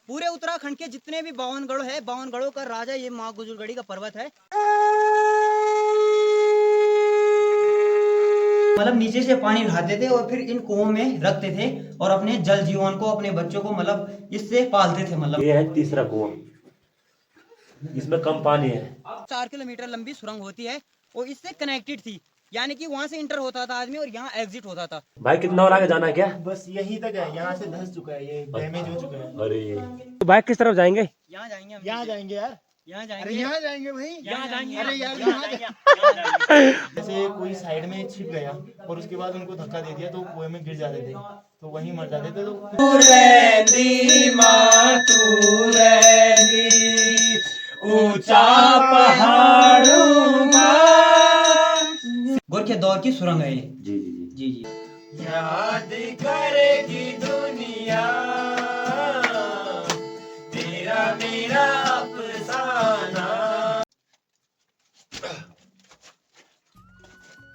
पूरे उत्तराखंड के जितने भी बावनगढ़ है, बावनगढ़ों का राजा ये माँ गुजरगढ़ी का पर्वत है। मतलब नीचे से पानी उठाते थे और फिर इन कुओं में रखते थे और अपने जल जीवन को, अपने बच्चों को मतलब इससे पालते थे। मतलब ये है तीसरा कुआं, इसमें कम पानी है। 4 किलोमीटर लंबी सुरंग होती है और इससे कनेक्टेड थी, यानी कि वहां से इंटर होता था आदमी और यहाँ एग्जिट होता था। भाई कितना और आगे जाना है क्या? बस यहीं तक है, यहाँ से धंस चुका है, ये डैमेज हो चुका है। अरे तो भाई किस तरफ जाएंगे? यहाँ जाएंगे हम, यहाँ जाएंगे यार, यहाँ अरे जाएंगे, यहाँ जाएंगे भाई, यहाँ जाएंगे, अरे यार यहाँ यहाँ जाएंगे। जैसे कोई साइड में छिप गया और उसके बाद उनको धक्का दे दिया तो कुएं में गिर जाते थे, तो वहीं मर जाते थे। तो ऊंचा पहाड़ों गोरखे दौर की सुरंग है ये। जी जी जी जी जी। याद करेगी दुनिया तेरा मेरा अफसाना।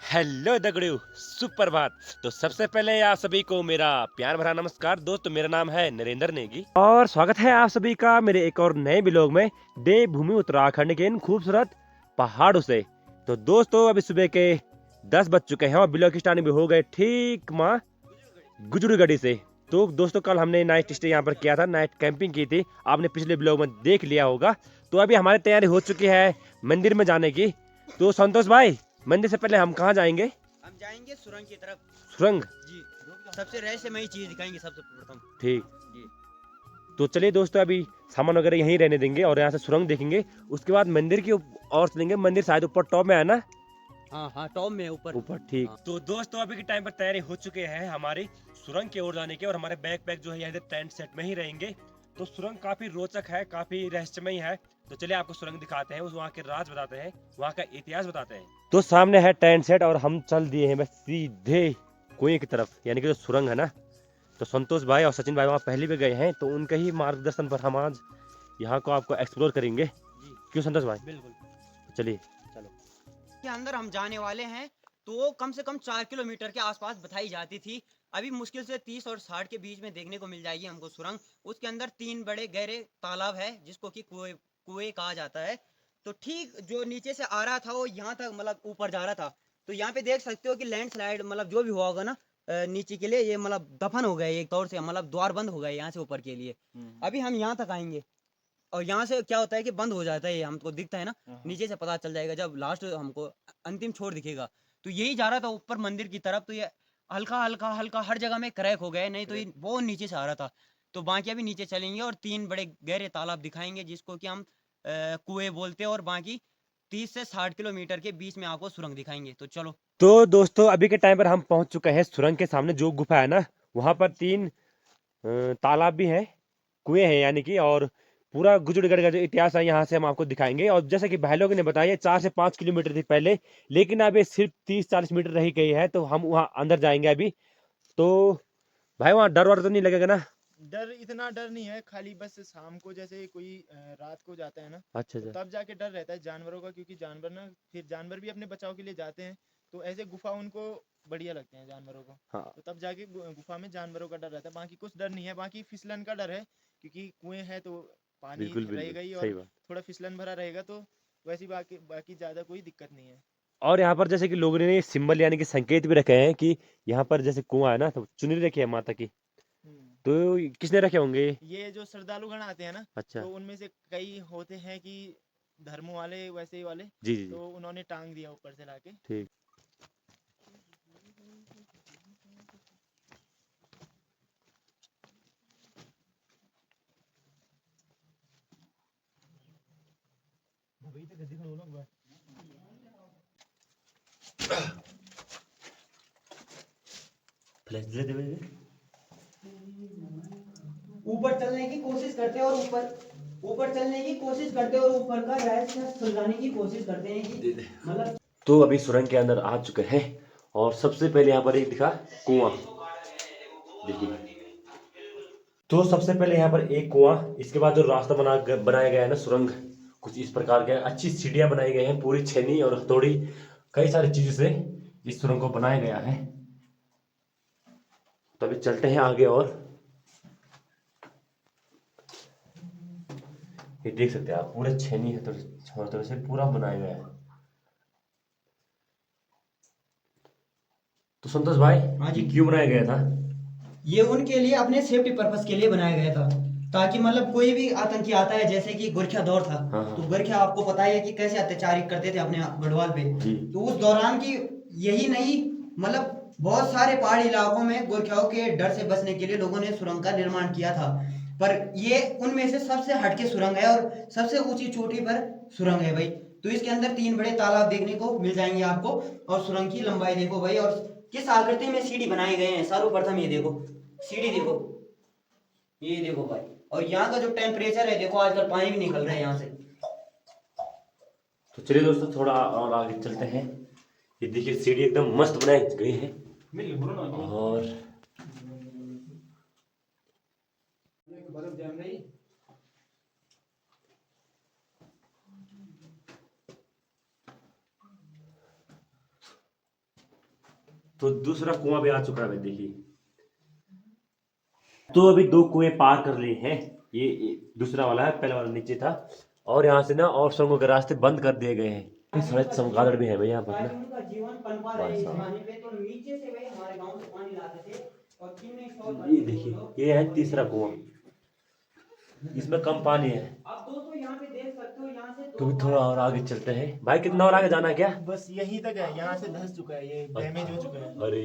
हेलो दगड़ू, सुप्रभात। तो सबसे पहले आप सभी को मेरा प्यार भरा नमस्कार। दोस्तों मेरा नाम है नरेंद्र नेगी और स्वागत है आप सभी का मेरे एक और नए ब्लॉग में देवभूमि उत्तराखंड के इन खूबसूरत पहाड़ों से। तो दोस्तों अभी सुबह के 10 बज चुके हैं और ब्लॉग की स्टार्टिंग भी हो गए ठीक माँ गुजरगढ़ी से। तो दोस्तों कल हमने नाइट स्टे यहाँ पर किया था, नाइट कैंपिंग की थी, आपने पिछले ब्लॉग में देख लिया होगा। तो अभी हमारी तैयारी हो चुकी है मंदिर में जाने की। तो संतोष भाई, मंदिर से पहले हम कहाँ जाएंगे? हम जाएंगे सुरंग की तरफ। सुरंग जी, सबसे रहस्यमयी चीज दिखाएंगे सबसे प्रथम। ठीक जी। तो चलिए दोस्तों अभी सामान वगैरह यहीं रहने देंगे और यहाँ से सुरंग देखेंगे, उसके बाद मंदिर की ओर चलेंगे। मंदिर शायद ऊपर टॉप में है ना? हाँ हाँ, टॉप में ऊपर ऊपर ठीक। हाँ। तो दोस्तों अभी के टाइम पर तैयारी हो चुके हैं हमारी सुरंग की ओर जाने के और हमारे बैग पैक जो है यहाँ टेंट सेट में ही रहेंगे। तो सुरंग काफी रोचक है, काफी रहस्यमयी है। तो चलिए आपको सुरंग दिखाते हैं, उस वहाँ के राज बताते हैं, वहाँ का इतिहास बताते हैं। तो सामने है टेंट सेट और हम चल दिए हैं बस सीधे कुएं की तरफ, यानी कि जो सुरंग है ना। तो संतोष भाई और सचिन भाई वहाँ पहले भी गए हैं, तो उनके ही मार्गदर्शन पर हम आज यहाँ को आपको एक्सप्लोर करेंगे। जी क्यों संतोष भाई? बिल्कुल। चलिए के अंदर हम जाने वाले हैं तो कम से कम 4 किलोमीटर के आसपास बताई जाती थी। अभी मुश्किल से 30 और 60 के बीच में देखने को मिल जाएगी हमको सुरंग। उसके अंदर 3 बड़े गहरे तालाब है जिसको कि कुएं कहा जाता है। तो ठीक जो नीचे से आ रहा था वो यहाँ तक मतलब ऊपर जा रहा था। तो यहाँ पे देख सकते हो कि लैंडस्लाइड मतलब जो भी हुआ होगा ना नीचे के लिए, ये मतलब दफन हो गए एक तौर से, मतलब द्वार बंद हो गए यहाँ से ऊपर के लिए। अभी हम यहाँ तक आएंगे और यहाँ से क्या होता है कि बंद हो जाता है, ये हमको दिखता है ना, नीचे से पता चल जाएगा जब लास्ट हमको अंतिम छोर दिखेगा। तो यही जा रहा था ऊपर मंदिर की तरफ, तो ये हल्का हल्का हल्का हर जगह में क्रैक हो गए, नहीं तो ये बहुत नीचे से आ रहा था। तो बाकी अभी नीचे चलेंगे और 3 बड़े गहरे तालाब दिखाएंगे जिसको कि हम कुएं बोलते हैं, और बाकी 30 से 60 किलोमीटर के बीच में आपको सुरंग दिखाएंगे। तो चलो। तो दोस्तों अभी के टाइम पर हम पहुंच चुके हैं सुरंग के सामने जो गुफा है ना, वहां पर 3 तालाब भी हैं, कुएं हैं यानी कि, और पूरा गुजरगढ़ का जो इतिहास है यहाँ से हम आपको दिखाएंगे। और जैसे कि भाई लोगों ने बताया 4 से 5 किलोमीटर थी पहले, लेकिन अब ये सिर्फ 30-40 मीटर रह गई है। तो हम वहाँ अंदर जाएंगे अभी। तो भाई वहाँ डर वर तो नहीं लगेगा ना? डर इतना डर नहीं है, खाली बस शाम को जैसे कोई रात को जाता है ना, अच्छा तो अच्छा। तब जाके डर रहता है जानवरों का, क्योंकि जानवर ना, फिर जानवर भी अपने बचाव के लिए जाते हैं, तो ऐसे गुफा उनको बढ़िया लगते हैं जानवरों को। हाँ तो तब जाके गुफा में जानवरों का डर रहता है, बाकी कुछ डर नहीं है। बाकी फिसलन का डर है, क्योंकि कुएं है तो पानी बिल्कुल बिल्कुल रहेगा ही, सही और बात। थोड़ा फिसलन भरा रहेगा, तो वैसी बाकी बाकी ज्यादा कोई दिक्कत नहीं है। और यहाँ पर जैसे कि लोगों ने सिंबल यानी कि संकेत भी रखे हैं कि यहाँ पर जैसे कुआं है ना, तो चुनरी रखी है माता की। हम्म। तो किसने रखे होंगे? ये जो श्रद्धालुगण आते हैं ना, अच्छा तो उनमें से कई होते हैं कि धर्म वाले, वैसे वाले, जी जी जी तो उन्होंने टांग दिया ऊपर से लाके। ठीक। फ्लैश दे दे दे। ऊपर चलने की कोशिश करते हैं और ऊपर चलने की कोशिश करते हैं और ऊपर का रहस्य सुलझाने की कोशिश करते हैं कि मतलब। तो अभी सुरंग के अंदर आ चुके हैं और सबसे पहले यहाँ पर एक दिखा कुआं, देखिए। तो सबसे पहले यहाँ पर एक कुआं, इसके बाद जो रास्ता बनाया गया है ना सुरंग, कुछ इस प्रकार के अच्छी सीढ़ियां बनाई गई हैं, पूरी छेनी और हथौड़ी कई सारी चीजों से इस सुरंग को बनाया गया है। तो अभी चलते हैं आगे। और ये देख सकते हैं आप, पूरे छेनी है तो चारों तरफ से पूरा बनाया गया है। तो संतोष भाई, हाँ जी। ये क्यों बनाया गया था? ये उनके लिए अपने सेफ्टी पर्पस के लिए बनाया गया था, ताकि मतलब कोई भी आतंकी आता है, जैसे कि गोरखा दौर था। हाँ, हाँ। तो गोरखा आपको पता ही है कि कैसे अत्याचार करते थे अपने गढ़वाल पे। जी। तो उस दौरान की यही नहीं, मतलब बहुत सारे पहाड़ी इलाकों में गोरखाओं के डर से बचने के लिए लोगों ने सुरंग का निर्माण किया था। पर ये उनमें से सबसे हटके सुरंग है और सबसे ऊंची चोटी पर सुरंग है भाई। तो इसके अंदर 3 बड़े तालाब देखने को मिल जाएंगे आपको, और सुरंग की लंबाई देखो भाई, और किस आकृति में सीढ़ी बनाए गए हैं। सर्वप्रथम ये देखो, सीढ़ी देखो, ये देखो भाई। और यहाँ का जो टेम्परेचर है देखो, आजकल पानी भी निकल रहा है यहाँ से। तो चलिए दोस्तों, थोड़ा और आगे चलते हैं। ये देखिए, सीढ़ी एकदम मस्त बनाई गई है। और तो दूसरा कुआं भी आ चुका है भाई, देखिए। तो अभी 2 कुएं पार कर लिए हैं। ये दूसरा वाला है, पहला वाला नीचे था। और यहाँ से ना और सुरंगों के रास्ते बंद कर दिए गए हैं। सड़क चमगादड़ भी है भैया यहाँ पर ताकि ना। उनका जीवन पनपा रहे इस जमाने पे। तो नीचे से भाई हमारे गांव से पानी लाते थे और किन्ने स्टॉल ये देखिए, ये है तीसरा कुआं, इसमें कम पानी है। अब दोस्तों यहाँ पे देख सकते हो, यहाँ से तो भी थोड़ा और आगे चलते हैं भाई। कितना और आगे जाना है क्या? बस यहीं तक है, यहाँ से धंस चुका है, ये डैमेज हो चुका है। अरे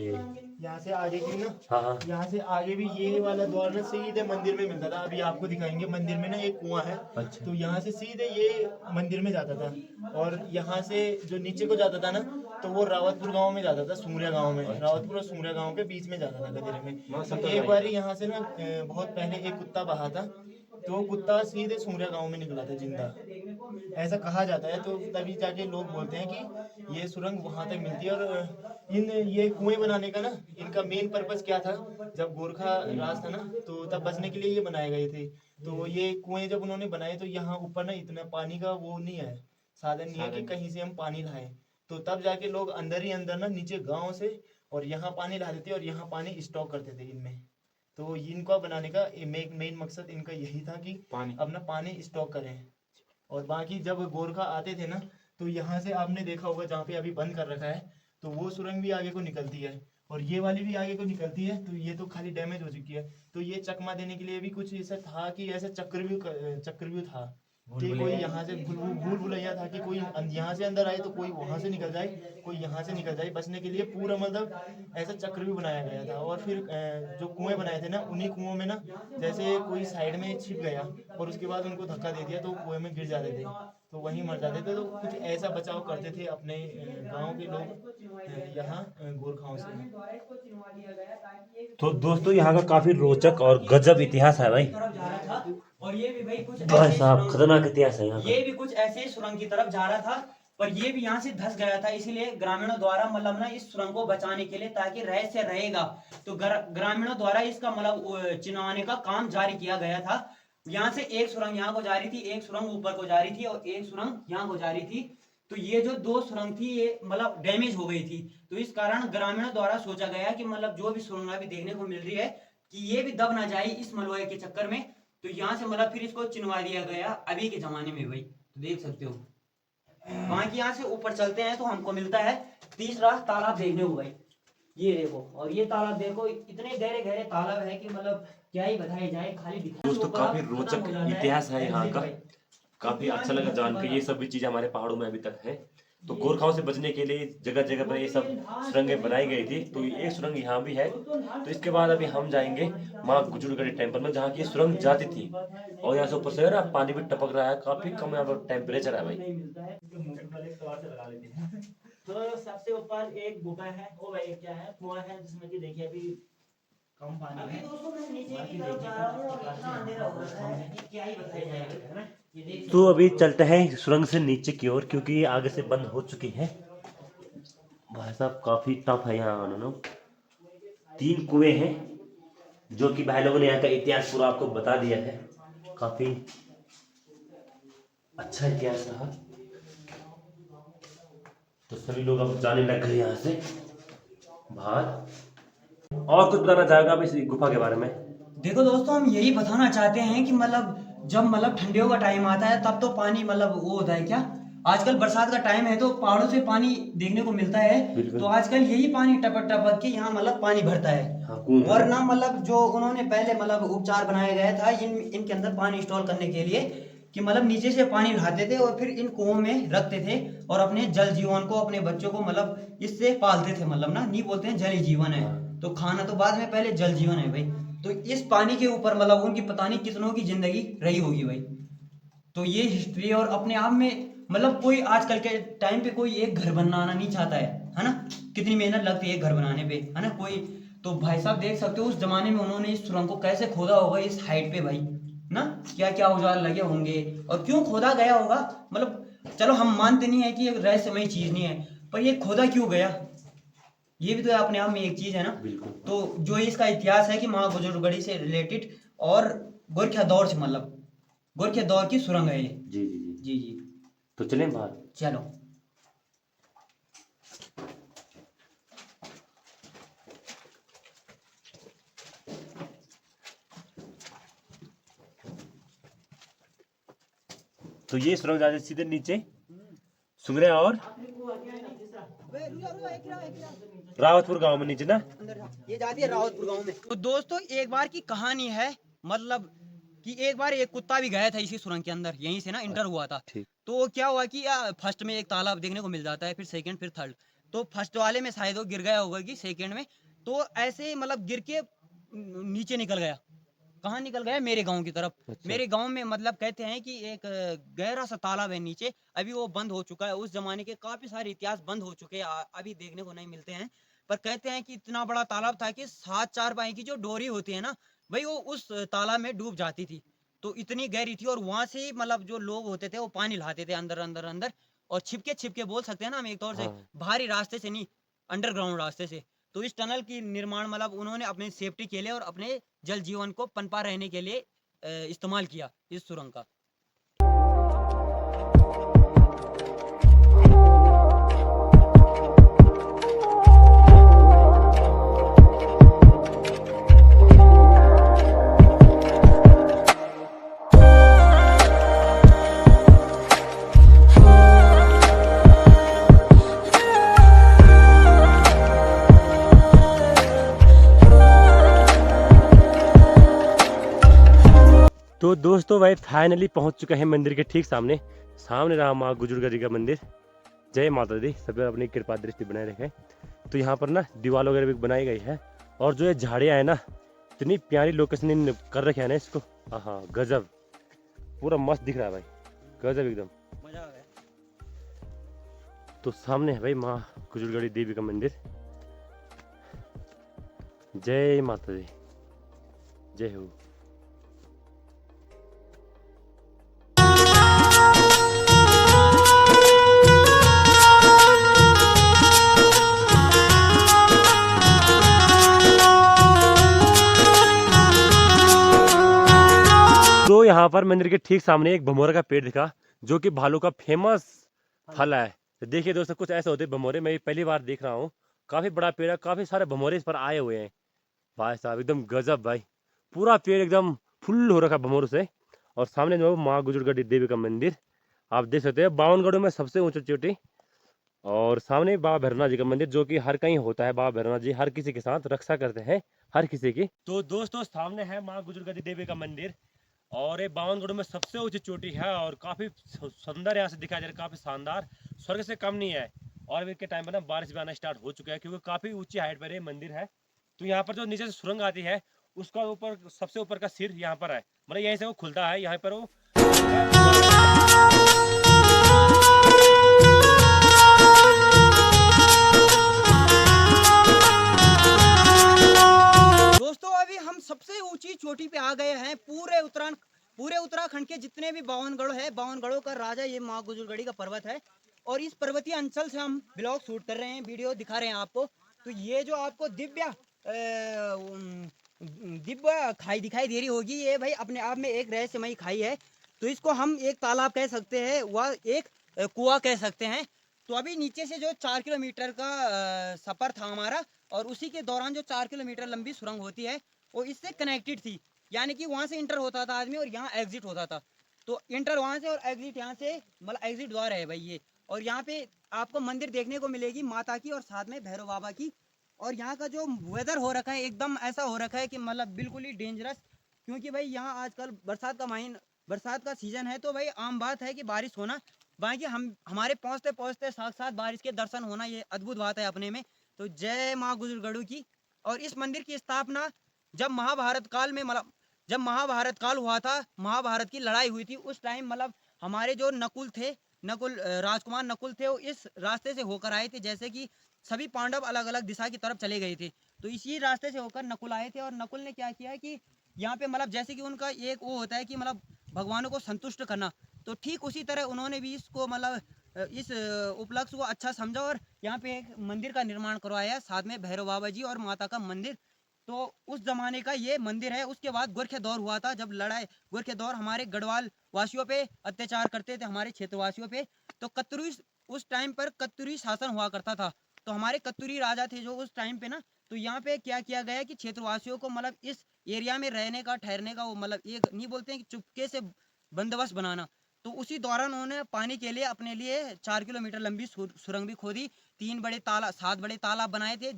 यहाँ से आगे की ना, हाँ, हाँ। यहाँ से आगे भी ये वाला द्वार ना सीधे मंदिर में मिलता था। अभी आपको दिखाएंगे, मंदिर में ना एक कुआं है। अच्छा। तो यहाँ से सीधे ये मंदिर में जाता था, और यहाँ से जो नीचे को जाता था ना, तो वो रावतपुर गांव में जाता था, सूर्या गांव में। रावतपुर और सूर्या गांव के बीच में जाता था, गदेरे में। तो एक बार यहाँ से ना बहुत पहले एक कुत्ता बहा था, तो वो कुत्ता सीधे सूर्या गांव में निकला था जिंदा, ऐसा कहा जाता है। तो तभी जाके लोग बोलते हैं कि ये सुरंग वहां तक मिलती है। और ये कुएं बनाने का ना, इनका मेन पर्पस क्या था, जब गोरखा राज था ना, तो तब बचने के लिए ये बनाए गए थे। तो ये कुएं जब उन्होंने बनाए, तो यहाँ ऊपर ना इतना पानी का वो नहीं है, साधन नहीं है कि कहीं से हम पानी लाएं। तो तब जाके लोग अंदर ही अंदर ना नीचे गांव से और यहाँ पानी लाते थे, और यहाँ पानी स्टॉक करते थे इनमें। तो इनका बनाने का मेन मकसद इनका यही था कि अपना पानी स्टॉक करें। और बाकी जब गोरखा आते थे ना, तो यहाँ से आपने देखा होगा, जहाँ पे अभी बंद कर रखा है, तो वो सुरंग भी आगे को निकलती है, और ये वाली भी आगे को निकलती है। तो ये तो खाली डैमेज हो चुकी है। तो ये चकमा देने के लिए भी कुछ ऐसा था कि ऐसा चक्रव्यूह था कि कोई यहाँ से भूल भुलैया था कि कोई यहाँ से अंदर आए तो कोई वहां से निकल जाए, कोई यहाँ से निकल जाए। बचने के लिए पूरा मतलब ऐसा चक्र भी बनाया गया था। और फिर जो कुएं बनाए थे ना, उन्हीं कुओं में ना जैसे कोई साइड में छिप गया और उसके बाद उनको धक्का दे दिया, तो कुएं में गिर जाते थे, तो वहीं मर जाते थे। तो कुछ ऐसा बचाव करते थे अपने गाँव के लोग यहाँ गोरखाओं से। तो दोस्तों, यहाँ का काफी रोचक और गजब इतिहास है भाई। और ये भी भाई कुछ भाई साहब, खतरनाक इतिहास है यहाँ का। ये भी कुछ ऐसे ही सुरंग की तरफ जा रहा था, पर ये भी यहाँ से धंस गया था। इसीलिए ग्रामीणों द्वारा मतलब ना इस सुरंग को बचाने के लिए, ताकि रहस्य रहेगा, तो ग्रामीणों द्वारा इसका मतलब चिनवाने का काम जारी किया गया था। यहाँ से एक सुरंग यहाँ को जा रही थी, एक सुरंग ऊपर को जा रही थी, और एक सुरंग यहाँ को जा रही थी। तो ये जो 2 सुरंग थी, ये मतलब डैमेज हो गई थी। तो इस कारण ग्रामीणों द्वारा सोचा गया कि मतलब जो भी सुरंग अभी देखने को मिल रही है, कि ये भी दब ना जाए इस मलबे के चक्कर में। तो यहाँ से मतलब फिर इसको चिनवा दिया गया अभी के जमाने में भाई। तो देख सकते हो, बाकी यहाँ से ऊपर चलते हैं तो हमको मिलता है तीसरा तालाब देखने को भाई। ये देखो, और ये तालाब देखो, इतने गहरे गहरे तालाब है कि मतलब क्या ही बताया जाए, खाली दिखाने दोस्तों, काफी रोचक इतिहास है यहाँ का। काफी अच्छा लगा जान के। ये सब भी चीजें हमारे पहाड़ों में अभी तक है। तो गोरखाओं से बचने के लिए जगह जगह पर ये सब सुरंगें बनाई गई थी। तो एक सुरंग यहाँ भी है। तो इसके बाद अभी हम जाएंगे माँ गुजरगढ़ी टेम्पल में, जहाँ की सुरंग जाती थी। और यहाँ से ऊपर से ना पानी भी टपक रहा है, काफी कम यहाँ पर टेम्परेचर है भाई। तो सबसे ऊपर एक गुफा है, वो भाई क्या है, कुआं है, जिसमें कि देखिए अभी कम पानी अभी है। दोस्तों मैं नीचे की तरफ जा रहा हूँ, और इतना अंधेरा हो रहा है कि क्या ही बताया जाएगा, है ना। ये देख तो अभी चलते हैं सुरंग से नीचे की ओर, क्योंकि ये आगे से बंद हो चुकी है। भाई साहब, काफी टफ है यहाँ आना ना। 3 कुएं हैं, जो कि भाई लोगों ने यहाँ का इतिहास पूरा आपको बता दिया है। काफी अच्छा इतिहास रहा। तो सभी लोग अब जाने लग गए यहाँ से बाहर। और कुछ बताना चाहेगा आप इस गुफा के बारे में? देखो दोस्तों, हम यही बताना चाहते हैं कि मतलब जब मतलब ठंडियों का टाइम आता है तब तो पानी मतलब वो होता है क्या, आजकल बरसात का टाइम है तो पहाड़ों से पानी देखने को मिलता है। बिल्कुल। तो आजकल यही पानी टपक टपक के यहाँ मतलब पानी भरता है। हाँ, कुएं भरता है। वरना मतलब जो उन्होंने पहले मतलब उपचार बनाया गया था इनके अंदर पानी स्टोर करने के लिए, कि मतलब नीचे से पानी लाते थे और फिर इन कुओं में रखते थे और अपने जल जीवन को, अपने बच्चों को मतलब इससे पालते थे। मतलब ना, नहीं बोलते हैं जल ही जीवन है, हाँ। तो खाना तो बाद में, पहले जल जीवन है भाई। तो इस पानी के ऊपर मतलब उनकी पता नहीं कितनों की जिंदगी रही होगी भाई। तो ये हिस्ट्री और अपने आप में मतलब कोई आजकल के टाइम पे कोई एक घर बनाना नहीं चाहता है ना, कितनी मेहनत लगती है एक घर बनाने पे, है ना कोई। तो भाई साहब देख सकते हो उस जमाने में उन्होंने इस सुरंग को कैसे खोदा होगा इस हाइट पे भाई ना, क्या क्या औजार लगे होंगे और क्यों खोदा गया होगा। मतलब चलो हम मानते नहीं है कि ये रहस्यमय चीज नहीं है, पर ये खोदा क्यों गया, ये भी तो अपने आप में एक चीज है ना। बिल्कुल। तो जो इसका इतिहास है कि माँ गुजरगढ़ी से रिलेटेड और गोरखा दौर से, मतलब गोरखा दौर की सुरंग है ये। जी जी जी। जी जी। तो चलें बाहर। चलो। तो ये सुरंग जाते सीधे नीचे सुंगरे और रावतपुर गांव में नीचे ना। ये जाती है रावतपुर गांव में। तो दोस्तों एक बार की कहानी है, मतलब कि एक बार एक कुत्ता भी गया था इसी सुरंग के अंदर, यहीं से ना इंटर हुआ था। ठीक। तो क्या हुआ कि फर्स्ट में एक तालाब देखने को मिल जाता है, फिर सेकंड, फिर थर्ड। तो फर्स्ट वाले में शायद वो गिर गया होगा कि सेकंड में, तो ऐसे मतलब गिर के नीचे निकल गया। कहाँ निकल गया, मेरे गांव की तरफ। अच्छा। मेरे गांव में मतलब कहते हैं कि एक गहरा सा तालाब है नीचे, अभी वो बंद हो चुका है। उस जमाने के काफी सारे इतिहास बंद हो चुके हैं, अभी देखने को नहीं मिलते हैं। पर कहते हैं कि इतना बड़ा तालाब था कि 7 4 की जो डोरी होती है ना भाई, वो उस तालाब में डूब जाती थी। तो इतनी गहरी थी और वहां से मतलब जो लोग होते थे वो पानी लाते थे अंदर अंदर अंदर, और छिपके छिपके बोल सकते हैं ना हम एक तौर से, हाँ। बाहरी रास्ते से नहीं, अंडरग्राउंड रास्ते से। तो इस टनल की निर्माण मतलब उन्होंने अपने सेफ्टी के लिए और अपने जल जीवन को पनपा रहने के लिए इस्तेमाल किया इस सुरंग का। तो दोस्तों भाई फाइनली पहुंच चुके हैं मंदिर के ठीक सामने। सामने रहा माँ गुजरगढ़ी का मंदिर। जय माता दी, सब अपनी कृपा दृष्टि बनाए रखें। तो यहाँ पर ना दीवार वगैरह भी बनाई गई है, और जो ये झाड़ियाँ है ना, इतनी प्यारी लोकेशन कर रखे है ना इसको। हाँ गजब, पूरा मस्त दिख रहा है भाई, गजब एकदम मजा आ गया। तो सामने है भाई माँ गुजरगढ़ी देवी का मंदिर। जय माता दी, जय हो। तो यहाँ पर मंदिर के ठीक सामने एक भमोरा का पेड़ दिखा, जो कि भालू का फेमस फल है। तो देखिए दोस्तों, कुछ ऐसे होते हैं भमोरे, मैं पहली बार देख रहा हूँ। काफी बड़ा पेड़ है, काफी सारे भमोरे इस पर आए हुए हैं। भाई साहब एकदम गजब भाई, पूरा पेड़ एकदम फुल हो रखा है भमोरे से। और सामने जो माँ गुजरगढ़ी देवी का मंदिर आप देख सकते हैं, 52 गढ़ों में सबसे ऊंची चोटी। और सामने बाबा भैरवनाथ जी का मंदिर, जो कि हर कहीं होता है। बाबा भैरवनाथ जी हर किसी के साथ रक्षा करते हैं, हर किसी की। तो दोस्तों सामने है माँ गुजरगढ़ी देवी का मंदिर, और ये 52 गढ़ों में सबसे ऊंची चोटी है, और काफी सुंदर यहाँ से दिखाई दे रहा है, काफी शानदार, स्वर्ग से कम नहीं है। और अभी के टाइम पर ना बारिश भी आना स्टार्ट हो चुका है, क्योंकि काफी ऊंची हाइट पर ये मंदिर है। तो यहाँ पर जो नीचे से सुरंग आती है, उसका ऊपर सबसे ऊपर का सिर यहाँ पर है, मतलब यहीं से वो खुलता है, यहाँ पर वो दोस्तों अभी हम सबसे ऊंची चोटी पे आ गए हैं। पूरे उत्तराखंड के जितने भी 52 गढ़ है, 52 गढ़ों का राजा ये माँ गुजरगढ़ी का पर्वत है। और इस पर्वतीय अंचल से हम ब्लॉग शूट कर रहे हैं, वीडियो दिखा रहे हैं आपको। तो ये जो आपको दिव्य खाई दिखाई दे रही होगी, ये भाई अपने आप में एक रहस्यमयी खाई है। तो इसको हम एक तालाब कह सकते हैं, वह एक कुआं कह सकते हैं। तो अभी नीचे से जो 4 किलोमीटर का सफर था हमारा, और उसी के दौरान जो 4 किलोमीटर लंबी सुरंग होती है वो इससे कनेक्टेड थी। यानी कि वहाँ से इंटर होता था आदमी और यहाँ एग्जिट होता था। तो इंटर वहाँ से और एग्जिट यहाँ से, मतलब एग्जिट द्वार है भाई ये। और यहाँ पे आपको मंदिर देखने को मिलेगी माता की और साथ में भैरव बाबा की। और यहाँ का जो वेदर हो रखा है एकदम ऐसा हो रखा है कि मतलब बिल्कुल ही डेंजरस, क्योंकि भाई यहाँ आजकल बरसात का सीजन है, तो भाई आम बात है कि बारिश होना। बाकी हमारे पहुँचते पहुँचते साथ बारिश के दर्शन होना, ये अद्भुत बात है अपने में। तो जय माँ गुजरगढ़ू की। और इस मंदिर की स्थापना जब महाभारत काल में, मतलब जब महाभारत काल हुआ था, महाभारत की लड़ाई हुई थी, उस टाइम मतलब हमारे जो राजकुमार नकुल थे, वो इस रास्ते से होकर आए थे। जैसे कि सभी पांडव अलग अलग दिशा की तरफ चले गए थे, तो इसी रास्ते से होकर नकुल आए थे। और नकुल ने क्या किया कि यहाँ पे मतलब जैसे कि उनका एक वो होता है कि मतलब भगवानों को संतुष्ट करना, तो ठीक उसी तरह उन्होंने भी इसको मतलब इस उपलक्ष्य को अच्छा समझा और यहाँ पे एक मंदिर का निर्माण करवाया, साथ में भैरव बाबा जी और माता का मंदिर। तो उस जमाने का ये मंदिर है। उसके बाद गोरखे दौर हुआ था, जब लड़ाई गोरखे दौर हमारे गढ़वाल वासियों पे अत्याचार करते थे, हमारे क्षेत्रवासियों पे। तो कत्तूरी, उस टाइम पर कत्तूरी शासन हुआ करता था, तो हमारे कत्तूरी राजा थे जो उस टाइम पे ना, तो यहाँ पे क्या किया गया कि क्षेत्रवासियों को मतलब इस एरिया में रहने का, ठहरने का, वो मतलब एक नहीं बोलते हैं कि चुपके से बंदोबस्त बनाना। तो उसी दौरान उन्होंने पानी के लिए अपने लिए 4 किलोमीटर लंबी सुरंग भी खोदी, 7 बड़े तालाब बनाए थे,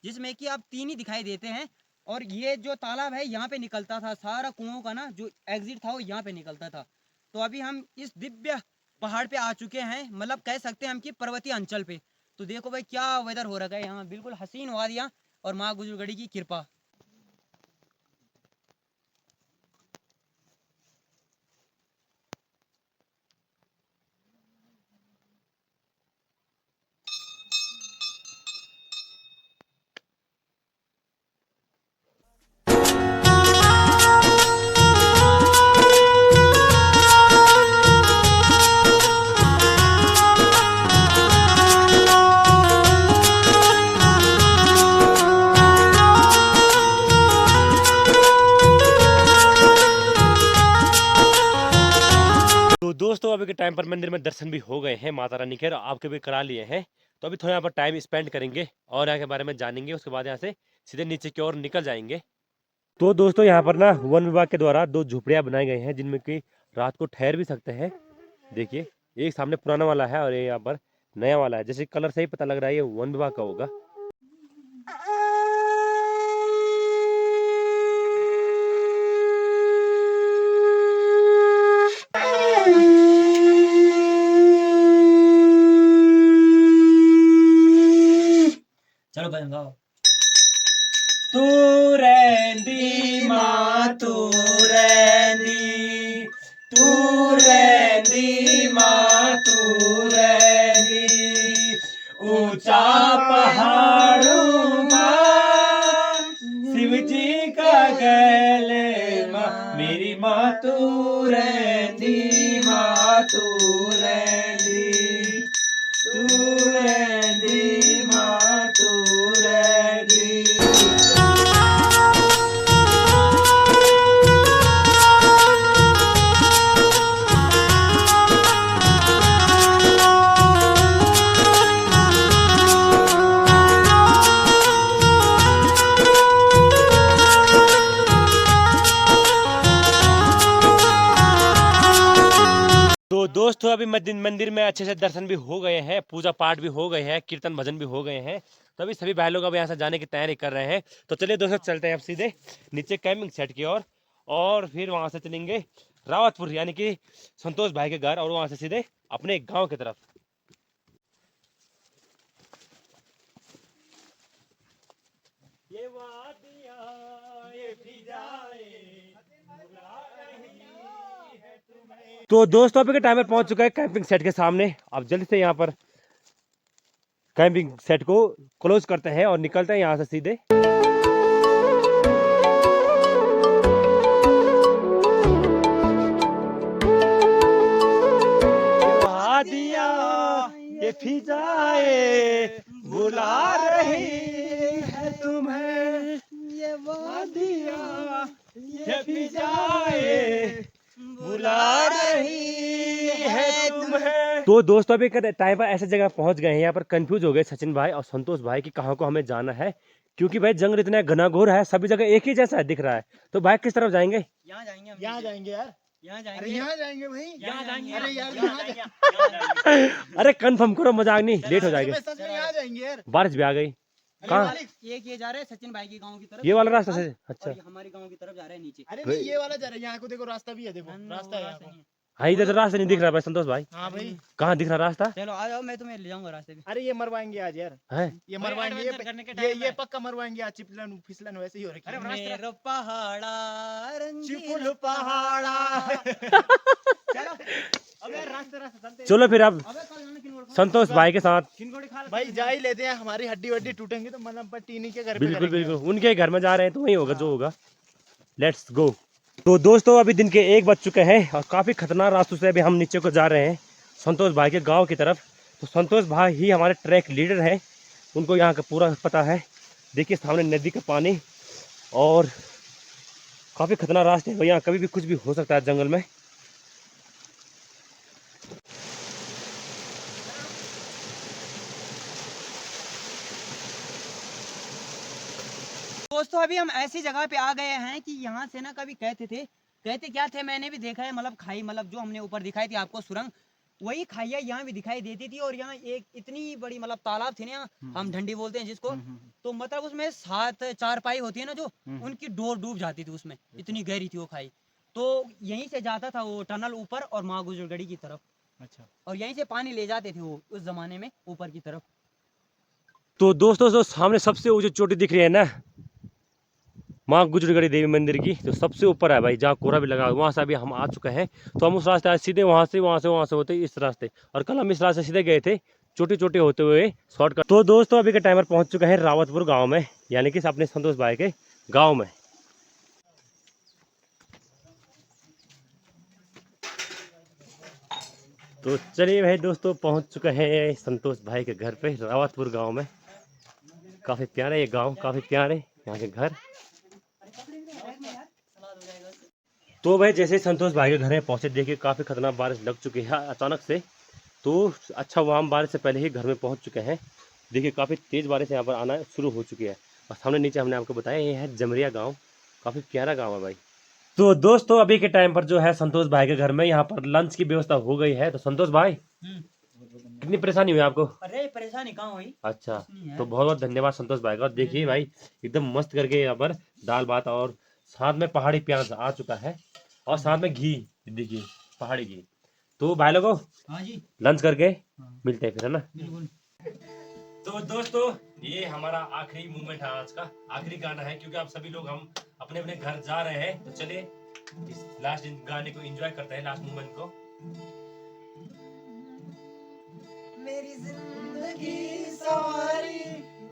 जिसमें कि अब 3 ही दिखाई देते हैं। और ये जो तालाब है यहाँ पे निकलता था, सारा कुओं का ना जो एग्जिट था वो यहाँ पे निकलता था। तो अभी हम इस दिव्य पहाड़ पे आ चुके हैं, मतलब कह सकते हैं हम कि पर्वतीय अंचल पे। तो देखो भाई क्या वेदर हो रखा है यहाँ, बिल्कुल हसीन वादियाँ और माँ गुजरगढ़ी की कृपा। तो दोस्तों अभी के टाइम पर मंदिर में दर्शन भी हो गए हैं माता रानी के, और आपके भी करा लिए हैं। तो अभी थोड़ा यहाँ पर टाइम स्पेंड करेंगे और यहाँ के बारे में जानेंगे, उसके बाद यहाँ से सीधे नीचे की ओर निकल जाएंगे। तो दोस्तों यहाँ पर ना वन विभाग के द्वारा 2 झोपड़ियाँ बनाई गई हैं, जिनमें कि रात को ठहर भी सकते हैं। देखिए एक सामने पुराना वाला है और ये यहाँ पर नया वाला है। जैसे कलर से ही पता लग रहा है ये वन विभाग का होगा। चलो भजन गाओ। तू रहंदी माँ तू रहंदी, तू रहंदी माँ तू रहंदी, ऊंचा पहाड़ों माँ शिव जी का गले माँ, मेरी माँ तू रहंदी माँ तू रहंदी, तू रहंदी माँ तू रहंदी। तो दोस्तों अभी मंदिर में अच्छे से दर्शन भी हो गए हैं, पूजा पाठ भी हो गए हैं, कीर्तन भजन भी हो गए हैं। तो अभी सभी भाई लोग अब यहाँ से जाने की तैयारी कर रहे हैं। तो चलिए दोस्तों चलते हैं अब सीधे नीचे कैंपिंग सेट की ओर, और फिर वहां से चलेंगे रावतपुर यानी कि संतोष भाई के घर, और वहां से सीधे अपने गाँव की तरफ। ये वादियाँ ये फिजाएं तो दोस्तों अभी के टाइम पर पहुंच चुका है कैंपिंग सेट के सामने। अब जल्दी से यहाँ पर कैंपिंग सेट को क्लोज करते हैं और निकलते हैं यहाँ से सीधे। वादिया ये फिजाएं बुला रही है तुम्हें, ये वादिया ये फिजाएं बुला रही है तुम्हें। तो दोस्तों अभी टाइम पर ऐसे जगह पहुंच गए हैं, यहाँ पर कंफ्यूज हो गए सचिन भाई और संतोष भाई कि कहाँ को हमें जाना है, क्योंकि भाई जंगल इतना घना-घोर है, सभी जगह एक ही जैसा है दिख रहा है। तो भाई किस तरफ जाएंगे? यहाँ जाएंगे हम, यहाँ नीचे। जाएंगे यार, यहाँ अरे जाएंगे, यहाँ जाएंगे भाई, यहाँ जाएंगे, अरे यार यहाँ यहाँ जाएंगे। अरे कंफर्म करो, मजाक नहीं, लेट हो सच जाएंगे। में, सच में यहाँ जाएंगे यार। बारिश भी आ गई। कहाँ? एक ये जा रहे हैं सचिन भाई के गांव की तरफ, ये वाला रास्ता से? और अच्छा। ये हमारे गांव की तरफ जा रहे हैं नीचे। अरे नहीं, ये वाला जा रहा है, यहाँ को देखो रास्ता भी है, देखो ना, रास्ता है यहाँ रास्ता को। नहीं है। हाँ, इधर तो रास्ता नहीं दिख रहा भाई संतोष भाई। हाँ भाई, कहाँ दिख रहा रास्ता? चलो आ जाओ, मैं तुम्हें ले जाऊंगा रास्ते पे। अरे ये मरवाएंगे आज यार, है? ये भाई, मरवाएंगे, adventure करने के ये time ये है। पक्का मरवाएंगे आज, चिपलन फिसलन वैसे ही हो रखी है। मेरो पहाड़ा रंगीन चिपुल पहाड़ा। चलो अबे रास्ते रास्ते चलते। चलो फिर अब अबे कल जाना किन को संतोष भाई के साथ। किन खा भाई जा ही लेते हैं, हमारी हड्डी वड्डी टूटेंगी तो मतलब पर टीनी के घर पे बिल्कुल करेंगे। बिल्कुल, उनके घर में जा रहे हैं तो वही होगा जो होगा। Let's go. तो दोस्तों अभी दिन के 1 बज चुके हैं और काफ़ी खतरनाक रास्तों से अभी हम नीचे को जा रहे हैं संतोष भाई के गांव की तरफ। तो संतोष भाई ही हमारे ट्रैक लीडर हैं, उनको यहाँ का पूरा पता है। देखिए सामने नदी का पानी और काफ़ी खतरनाक रास्ते हैं, यहाँ कभी भी कुछ भी हो सकता है जंगल में। दोस्तों अभी हम ऐसी जगह पे आ गए हैं कि यहाँ से ना कभी कहते क्या थे, मैंने भी देखा है, मतलब खाई, मतलब जो हमने ऊपर दिखाई थी आपको सुरंग, वही खाइया यहाँ भी दिखाई देती थी। और यहाँ एक इतनी बड़ी मतलब तालाब थी ना, हम ढंडी बोलते हैं जिसको, तो मतलब उसमें 7 चारपाई होती है ना जो, उनकी डोर डूब जाती थी उसमें, इतनी गहरी थी वो खाई। तो यहीं से जाता था वो टनल ऊपर और माँ गुजरगढ़ी की तरफ। अच्छा, और यहीं से पानी ले जाते थे वो उस जमाने में ऊपर की तरफ। तो दोस्तों जो सामने सबसे ऊंची चोटी दिख रही है ना माँ गुजरगढ़ी देवी मंदिर की, तो सबसे ऊपर है भाई, जहाँ कोहरा भी लगा, वहाँ से अभी हम आ चुके हैं। तो हम उस रास्ते आज सीधे वहाँ से होते इस रास्ते, और कल हम इस रास्ते सीधे गए थे छोटे छोटे होते हुए शॉर्टकट। तो दोस्तों अभी के टाइमर पहुँच चुके हैं रावतपुर गाँव में, यानी कि अपने संतोष भाई के गाँव में। तो चलिए भाई दोस्तों पहुँच चुके हैं संतोष भाई के घर पे रावतपुर गाँव में। काफ़ी प्यारे ये गाँव, काफ़ी प्यारे यहाँ के घर। तो भाई जैसे संतोष भाई के घर में पहुंचे, देखिए काफ़ी खतरनाक बारिश लग चुकी है अचानक से। तो अच्छा हुआ हम बारिश से पहले ही घर में पहुंच चुके हैं। देखिए काफ़ी तेज़ बारिश यहाँ पर आना शुरू हो चुकी है। और सामने नीचे हमने आपको बताया ये है जमरिया गांव, काफ़ी प्यारा गांव है भाई। तो दोस्तों अभी के टाइम पर जो है संतोष भाई के घर में यहाँ पर लंच की व्यवस्था हो गई है। तो संतोष भाई कितनी परेशानी हुई आपको? अरे परेशानी कहाँ हुई। अच्छा, तो बहुत बहुत धन्यवाद संतोष भाई का। देखिए भाई एकदम मस्त करके यहाँ पर दाल भात और साथ में पहाड़ी प्याज आ चुका है और साथ में घी, देखिए पहाड़ी घी। तो भाई लोगों हाँ जी, लंच करके मिलते हैं फिर, है ना। बिल्कुल। तो दोस्तों ये हमारा आखिरी मूवमेंट है, आज का आखिरी गाना है, क्योंकि आप सभी लोग हम अपने अपने घर जा रहे हैं। तो चलिए इस लास्ट गाने को एंजॉय करते हैं, लास्ट मूवमेंट को। मेरी जिंदगी सवारी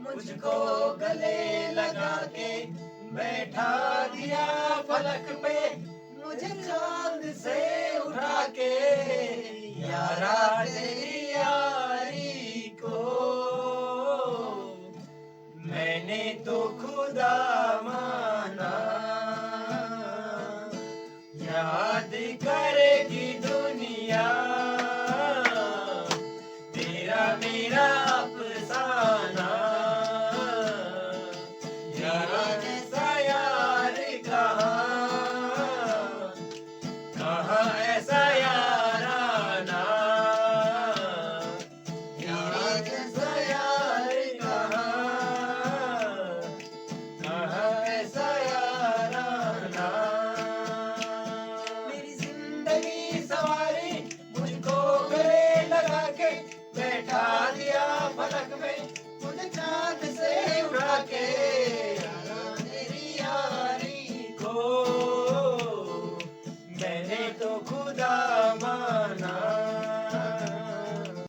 मुझको गले लगा के बैठा दिया फलक पे, मुझे चांद से उठा के यारा तेरी यारी को मैंने तो खुदा माना, याद करेगी दुनिया तेरा मेरा अफसाना, यार ऐसा यार कहाँ ऐसा याराना, यार ऐसा यार कहाँ ऐसा याराना। मेरी जिंदगी सवारी मुझको गले लगा के बैठा दिया फलक में, मुझे चांद से उड़ा के तेरी यारी को मैंने तो खुदा माना।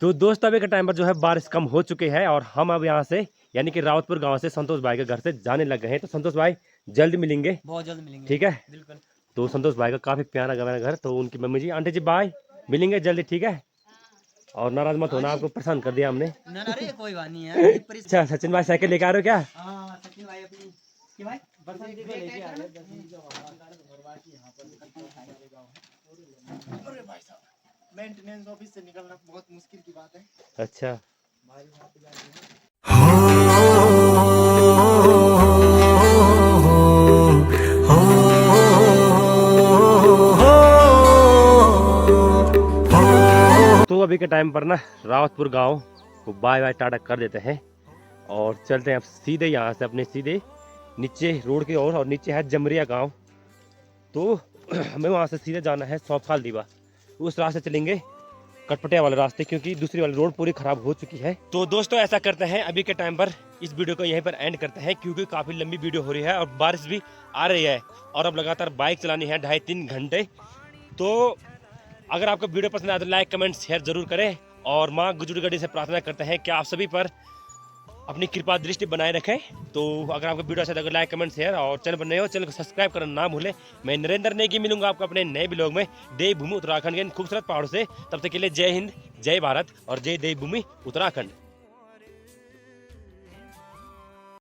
तो दोस्तों अभी के टाइम पर जो है बारिश कम हो चुकी है और हम अब यहाँ से यानी कि रावतपुर गांव से संतोष भाई के घर से जाने लग गए हैं। तो संतोष भाई जल्द मिलेंगे, बहुत जल्द मिलेंगे, ठीक है। बिल्कुल। तो संतोष भाई का काफ़ी प्यारा गवाना घर, तो उनकी मम्मी जी आंटी जी बाय, मिलेंगे जल्दी, ठीक है। और नाराज मत होना, आपको परेशान कर दिया हमने। ना अरे कोई बात नहीं है। अच्छा सचिन भाई साइकिल लेके आ रहे हो क्या? हाँ सचिन भाई अपनी कि भाई बसंती को लेके आ रहे हैं। मेंटेनेंस ऑफिस से निकलना बहुत मुश्किल की बात है। अच्छा भाई वहाँ पे जाके अभी के टाइम पर ना रावतपुर गांव को बाय बाय टाटा कर देते हैं और चलते हैं अब सीधे यहाँ से अपने सीधे नीचे रोड की ओर और नीचे है जमरिया गांव। तो हमें वहाँ से सीधे जाना है सौफाल दीवा, उस रास्ते चलेंगे कटपटिया वाले रास्ते, क्योंकि दूसरी वाली रोड पूरी खराब हो चुकी है। तो दोस्तों ऐसा करते हैं अभी के टाइम पर इस वीडियो को यहीं पर एंड करते हैं, क्योंकि काफ़ी लंबी वीडियो हो रही है और बारिश भी आ रही है और अब लगातार बाइक चलानी है 2.5-3 घंटे। तो अगर आपको वीडियो पसंद आए तो लाइक कमेंट शेयर जरूर करें और माँ गुजरगढ़ी से प्रार्थना करते हैं कि आप सभी पर अपनी कृपा दृष्टि बनाए रखें। तो अगर आपको वीडियो अच्छा लगे लाइक कमेंट शेयर और चैनल पर नए हो चैनल को सब्सक्राइब करना ना भूलें। मैं नरेंद्र नेगी मिलूंगा आपको अपने नए ब्लॉग में देवभूमि उत्तराखंड के इन खूबसूरत पहाड़ों से। तब तक के लिए जय हिंद, जय भारत और जय देवभूमि उत्तराखंड।